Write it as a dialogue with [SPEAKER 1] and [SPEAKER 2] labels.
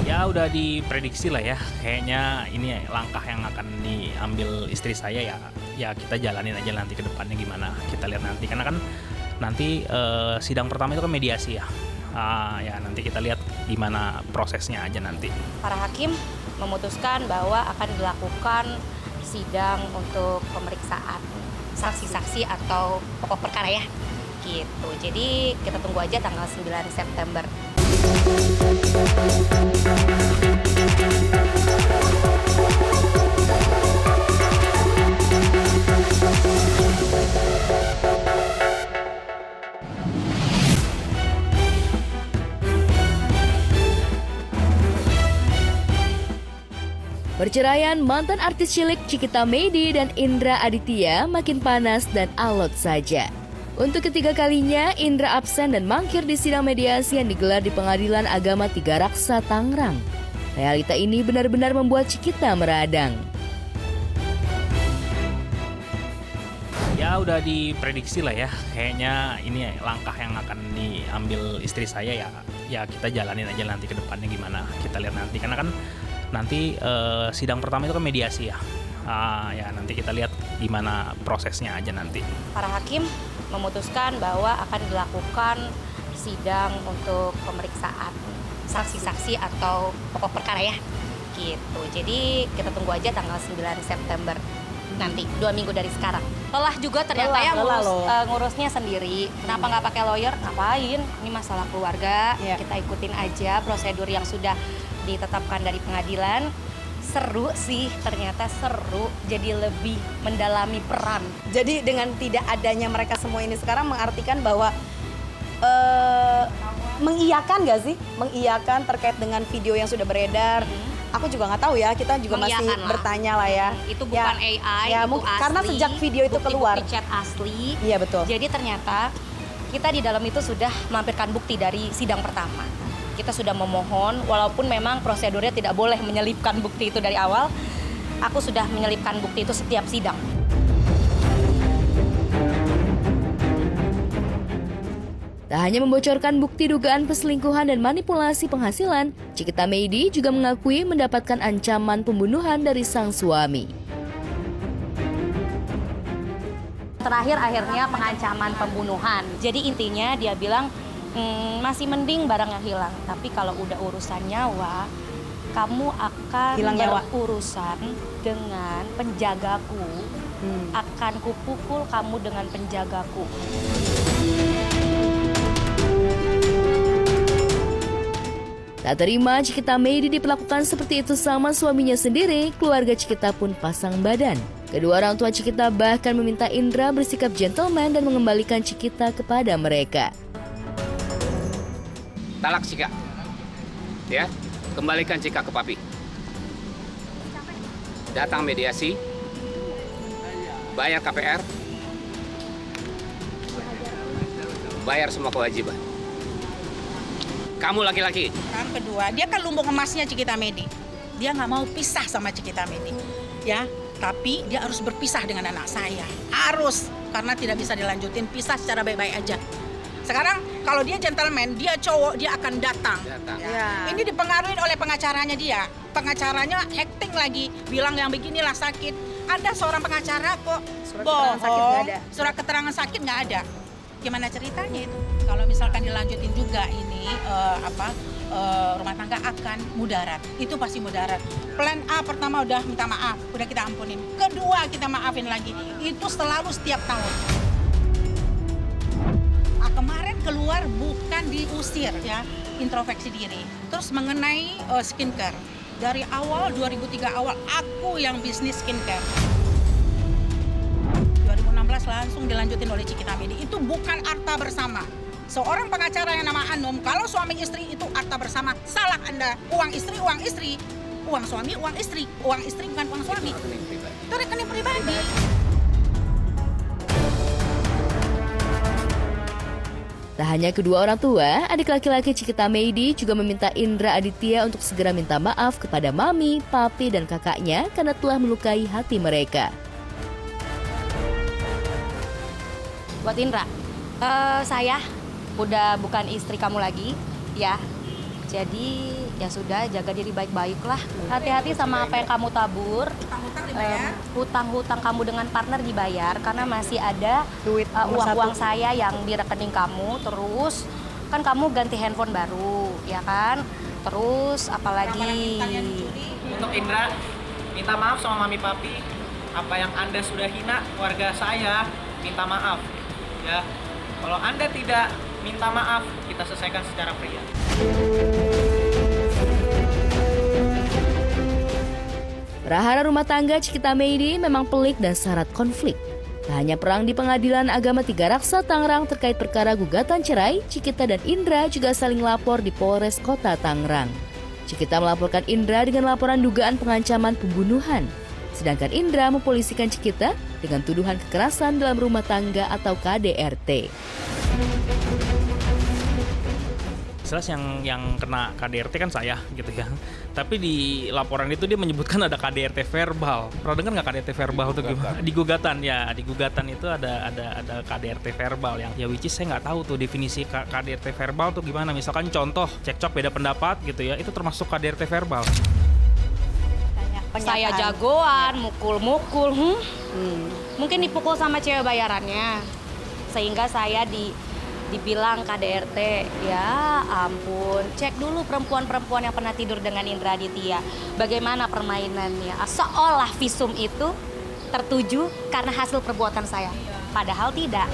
[SPEAKER 1] Ya udah diprediksi lah ya, kayaknya ini langkah yang akan diambil istri saya ya kita jalanin aja nanti ke depannya gimana, kita lihat nanti. Karena kan nanti sidang pertama itu kan mediasi ya. Ya nanti kita lihat gimana prosesnya aja nanti.
[SPEAKER 2] Para hakim memutuskan bahwa akan dilakukan sidang untuk pemeriksaan saksi-saksi atau pokok perkara ya. Gitu. Jadi kita tunggu aja tanggal 9 September.
[SPEAKER 3] Perceraian mantan artis cilik Cikita Meidy dan Indra Aditya makin panas dan alot saja. Untuk ketiga kalinya, Indra absen dan mangkir di sidang mediasi yang digelar di Pengadilan Agama Tiga Raksa, Tangerang. Realita ini benar-benar membuat Cikita meradang.
[SPEAKER 1] Ya udah diprediksi lah ya, kayaknya ini langkah yang akan diambil istri saya ya kita jalanin aja nanti ke depannya gimana, kita lihat nanti. Karena kan nanti sidang pertama itu kan mediasi ya. Ya nanti kita lihat gimana prosesnya aja nanti.
[SPEAKER 2] Para hakim memutuskan bahwa akan dilakukan sidang untuk pemeriksaan saksi-saksi atau pokok perkara ya. Gitu. Jadi kita tunggu aja tanggal 9 September nanti, 2 minggu dari sekarang. Lelah juga ternyata ya ngurusnya sendiri. Kenapa nggak pakai lawyer? Ngapain? Ini masalah keluarga. Kita ikutin aja prosedur yang sudah ditetapkan dari pengadilan. Seru sih, ternyata seru. Jadi lebih mendalami peran.
[SPEAKER 4] Jadi dengan tidak adanya mereka semua ini sekarang mengartikan bahwa mengiyakan nggak sih? Mengiyakan terkait dengan video yang sudah beredar. Aku juga nggak tahu ya, kita juga masih bertanya lah ya.
[SPEAKER 2] Itu bukan AI,
[SPEAKER 4] ya,
[SPEAKER 2] itu asli.
[SPEAKER 4] Karena sejak video itu keluar.
[SPEAKER 2] Bukti chat asli.
[SPEAKER 4] Iya betul.
[SPEAKER 2] Jadi ternyata kita di dalam itu sudah melampirkan bukti dari sidang pertama. Kita sudah memohon, walaupun memang prosedurnya tidak boleh menyelipkan bukti itu dari awal. Aku sudah menyelipkan bukti itu setiap sidang.
[SPEAKER 3] Tak hanya membocorkan bukti dugaan perselingkuhan dan manipulasi penghasilan, Cikita Meidy juga mengakui mendapatkan ancaman pembunuhan dari sang suami.
[SPEAKER 2] Terakhir akhirnya pengancaman pembunuhan. Jadi intinya dia bilang masih mending barangnya hilang. Tapi kalau udah urusan nyawa, kamu akan berurusan dengan penjagaku. Akan kupukul kamu dengan penjagaku.
[SPEAKER 3] Tak terima Cikita Meidy diperlakukan seperti itu sama suaminya sendiri, keluarga Cikita pun pasang badan. Kedua orang tua Cikita bahkan meminta Indra bersikap gentleman dan mengembalikan Cikita kepada mereka.
[SPEAKER 5] Talak Cika, ya, kembalikan Cika ke papi. Datang mediasi, bayar KPR, bayar semua kewajiban. Kamu laki-laki.
[SPEAKER 6] Yang kedua, dia kan lumbung emasnya Cikita Meidy. Dia nggak mau pisah sama Cikita Meidy, ya. Tapi dia harus berpisah dengan anak saya. Harus, karena tidak bisa dilanjutin, pisah secara baik-baik aja. Sekarang kalau dia gentleman, dia cowok, dia akan datang. Ya. Ini dipengaruhi oleh pengacaranya dia. Pengacaranya acting lagi, bilang yang beginilah sakit. Ada seorang pengacara kok bohong. Surat keterangan sakit nggak ada. Gimana ceritanya itu? Kalau misalkan dilanjutin juga ini rumah tangga akan mudarat. Itu pasti mudarat. Plan A pertama udah minta maaf, udah kita ampunin. Kedua kita maafin lagi. Itu selalu setiap tahun. Kemarin keluar bukan diusir ya, introspeksi diri. Terus mengenai skincare. Dari awal 2003 awal aku yang bisnis skincare. 2016 langsung dilanjutin oleh Cikita Meidy. Itu bukan harta bersama. Seorang pengacara yang nama Anum, kalau suami istri itu harta bersama, salah Anda. Uang istri, uang istri. Uang suami, uang istri. Uang istri bukan uang suami. Itu rekening pribadi.
[SPEAKER 3] Tak hanya kedua orang tua, adik laki-laki Cikita Meidy juga meminta Indra Aditya untuk segera minta maaf kepada mami, papi, dan kakaknya karena telah melukai hati mereka.
[SPEAKER 2] Buat Indra, saya udah bukan istri kamu lagi, ya. Jadi Ya sudah, jaga diri baik-baik lah. Hati-hati sama apa yang kamu tabur. Hutang-hutang kamu dengan partner dibayar karena masih ada
[SPEAKER 4] Duit nomor
[SPEAKER 2] uang-uang
[SPEAKER 4] satu.
[SPEAKER 2] saya yang di rekening kamu. Terus kan kamu ganti handphone baru, ya kan? Terus apalagi?
[SPEAKER 7] Untuk Indra, minta maaf sama mami papi. Apa yang Anda sudah hina keluarga saya, minta maaf. Ya, kalau Anda tidak minta maaf, kita selesaikan secara pria.
[SPEAKER 3] Prahara rumah tangga Cikita Meidi memang pelik dan syarat konflik. Tak hanya perang di Pengadilan Agama Tiga Raksa Tangerang terkait perkara gugatan cerai, Cikita dan Indra juga saling lapor di Polres Kota Tangerang. Cikita melaporkan Indra dengan laporan dugaan pengancaman pembunuhan. Sedangkan Indra mempolisikan Cikita dengan tuduhan kekerasan dalam rumah tangga atau KDRT.
[SPEAKER 1] Jelas yang kena KDRT kan saya gitu ya. Tapi di laporan itu dia menyebutkan ada KDRT verbal. Pernah dengar nggak KDRT verbal itu gimana? Di gugatan itu ada KDRT verbal yang ya which is saya nggak tahu tuh definisi KDRT verbal tuh gimana. Misalkan contoh cekcok beda pendapat gitu ya, itu termasuk KDRT verbal.
[SPEAKER 2] Saya jagoan, mukul-mukul. Mungkin dipukul sama cewek bayarannya. Sehingga saya dibilang KDRT. Ya ampun, cek dulu perempuan-perempuan yang pernah tidur dengan Indra Aditya. Bagaimana permainannya. Seolah visum itu tertuju karena hasil perbuatan saya. Padahal tidak.